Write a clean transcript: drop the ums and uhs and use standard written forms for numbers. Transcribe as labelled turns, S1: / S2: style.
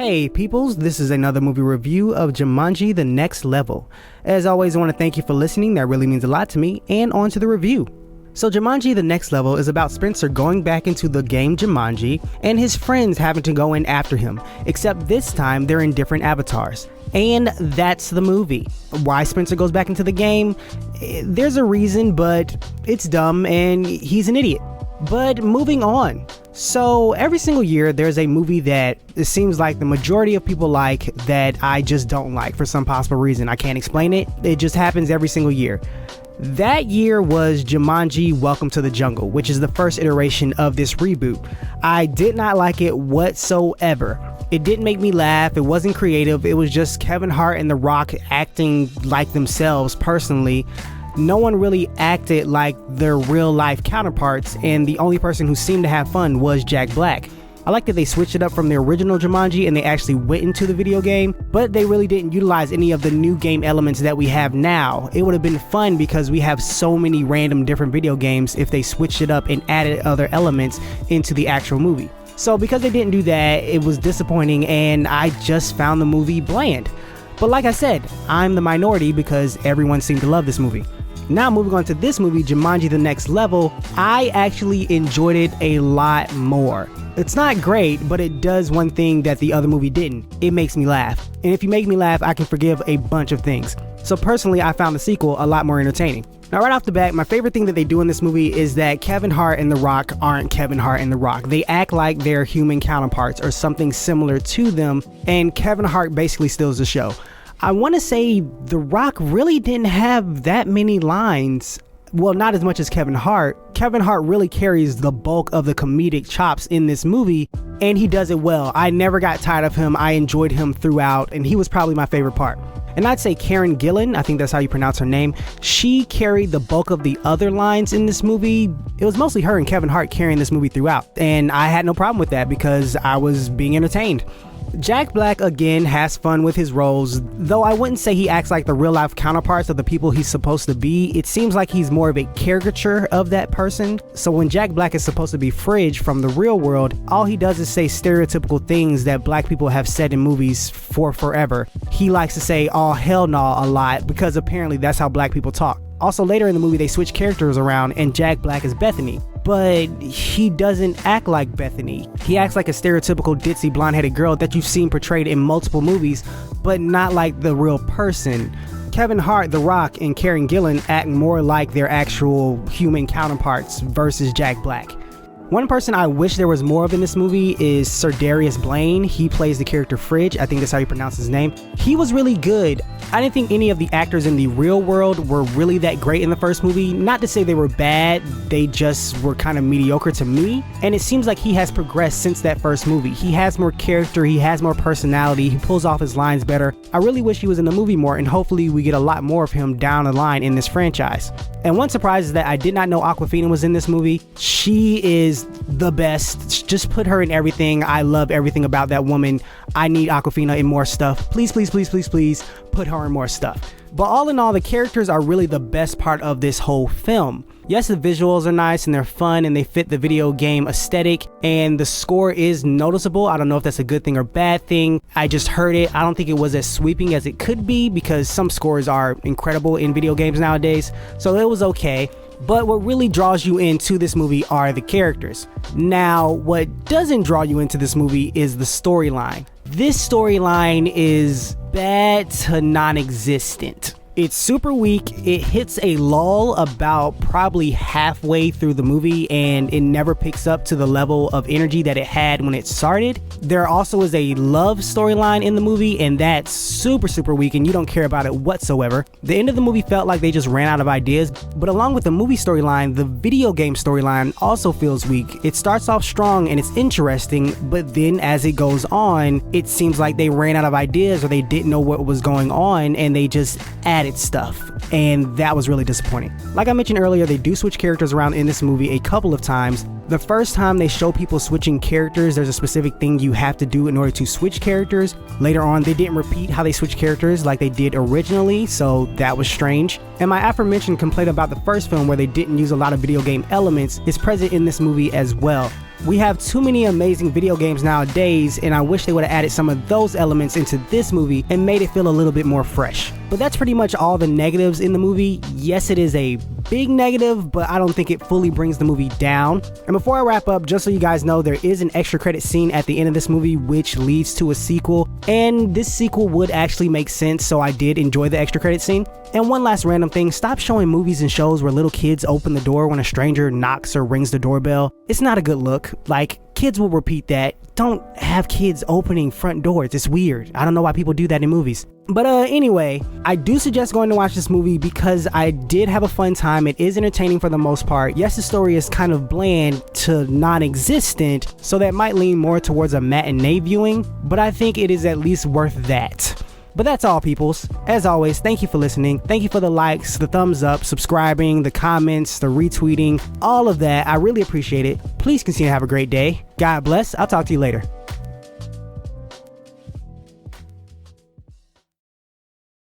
S1: Hey peoples, this is another movie review of Jumanji: The Next Level. As always, I want to thank you for listening, that really means a lot to me, and on to the review. So Jumanji: The Next Level is about Spencer going back into the game Jumanji and his friends having to go in after him, except this time they're in different avatars. And that's the movie. Why Spencer goes back into the game? There's a reason, but it's dumb and he's an idiot. But moving on. So every single year there's a movie that it seems like the majority of people like that I just don't like for some possible reason. I can't explain it. It just happens every single year. That year was Jumanji: Welcome to the Jungle, which is the first iteration of this reboot. I did not like it whatsoever. It didn't make me laugh, it wasn't creative, it was just Kevin Hart and The Rock acting like themselves personally. No one really acted like their real life counterparts, and the only person who seemed to have fun was Jack Black. I like that they switched it up from the original Jumanji and they actually went into the video game, but they really didn't utilize any of the new game elements that we have now. It would have been fun because we have so many random different video games if they switched it up and added other elements into the actual movie. So because they didn't do that, it was disappointing and I just found the movie bland. But like I said, I'm the minority because everyone seemed to love this movie. Now moving on to this movie, Jumanji: The Next Level, I actually enjoyed it a lot more. It's not great, but it does one thing that the other movie didn't. It makes me laugh. And if you make me laugh, I can forgive a bunch of things. So personally, I found the sequel a lot more entertaining. Now right off the bat, my favorite thing that they do in this movie is that Kevin Hart and The Rock aren't Kevin Hart and The Rock. They act like they're human counterparts or something similar to them, and Kevin Hart basically steals the show. I want to say The Rock really didn't have that many lines. Well, not as much as Kevin Hart. Kevin Hart really carries the bulk of the comedic chops in this movie, and he does it well. I never got tired of him. I enjoyed him throughout, and he was probably my favorite part. And I'd say Karen Gillan, I think that's how you pronounce her name, she carried the bulk of the other lines in this movie. It was mostly her and Kevin Hart carrying this movie throughout, and I had no problem with that because I was being entertained. Jack Black again has fun with his roles, though I wouldn't say he acts like the real life counterparts of the people he's supposed to be. It seems like he's more of a caricature of that person. So when Jack Black is supposed to be Fridge from the real world, all he does is say stereotypical things that black people have said in movies for forever. He likes to say "all hell nah" a lot because apparently that's how black people talk. Also later in the movie they switch characters around and Jack Black is Bethany. But he doesn't act like Bethany. He acts like a stereotypical ditzy blonde-headed girl that you've seen portrayed in multiple movies, but not like the real person. Kevin Hart, The Rock, and Karen Gillan act more like their actual human counterparts versus Jack Black. One person I wish there was more of in this movie is Sir Darius Blaine. He plays the character Fridge. I think that's how you pronounce his name. He was really good. I didn't think any of the actors in the real world were really that great in the first movie. Not to say they were bad, they just were kind of mediocre to me. And it seems like he has progressed since that first movie. He has more character, he has more personality, he pulls off his lines better. I really wish he was in the movie more, and hopefully we get a lot more of him down the line in this franchise. And one surprise is that I did not know Awkwafina was in this movie. She is the best. Just put her in everything. I love everything about that woman. I need Awkwafina in more stuff. Please, please, please, please, please put her in more stuff. But all in all, the characters are really the best part of this whole film. Yes, the visuals are nice and they're fun and they fit the video game aesthetic, and the score is noticeable. I don't know if that's a good thing or bad thing. I just heard it. I don't think it was as sweeping as it could be because some scores are incredible in video games nowadays, so it was okay. But what really draws you into this movie are the characters. Now, what doesn't draw you into this movie is the storyline. This storyline is bad to non-existent. It's super weak. It hits a lull about probably halfway through the movie, and it never picks up to the level of energy that it had when it started. There also is a love storyline in the movie, and that's super weak, and you don't care about it whatsoever. The end of the movie felt like they just ran out of ideas, but along with the movie storyline, the video game storyline also feels weak. It starts off strong and it's interesting, but then as it goes on, it seems like they ran out of ideas or they didn't know what was going on, and they just added stuff, and that was really disappointing. Like I mentioned earlier, they do switch characters around in this movie a couple of times. The first time they show people switching characters, there's a specific thing you have to do in order to switch characters. Later on, they didn't repeat how they switch characters like they did originally, so that was strange. And my aforementioned complaint about the first film where they didn't use a lot of video game elements is present in this movie as well. We have too many amazing video games nowadays, and I wish they would have added some of those elements into this movie and made it feel a little bit more fresh. But that's pretty much all the negatives in the movie. Yes, it is a big negative, but I don't think it fully brings the movie down. And before I wrap up, just so you guys know, there is an extra credit scene at the end of this movie which leads to a sequel, and this sequel would actually make sense, so I did enjoy the extra credit scene. And one last random thing, stop showing movies and shows where little kids open the door when a stranger knocks or rings the doorbell. It's not a good look. Like, kids will repeat that. Don't have kids opening front doors. It's weird. I don't know why people do that in movies. But anyway, I do suggest going to watch this movie because I did have a fun time. It is entertaining for the most part. Yes, the story is kind of bland to non-existent, so that might lean more towards a matinee viewing, but I think it is at least worth that. But that's all, peoples. As always, thank you for listening. Thank you for the likes, the thumbs up, subscribing, the comments, the retweeting, all of that. I really appreciate it. Please continue to have a great day. God bless. I'll talk to you later.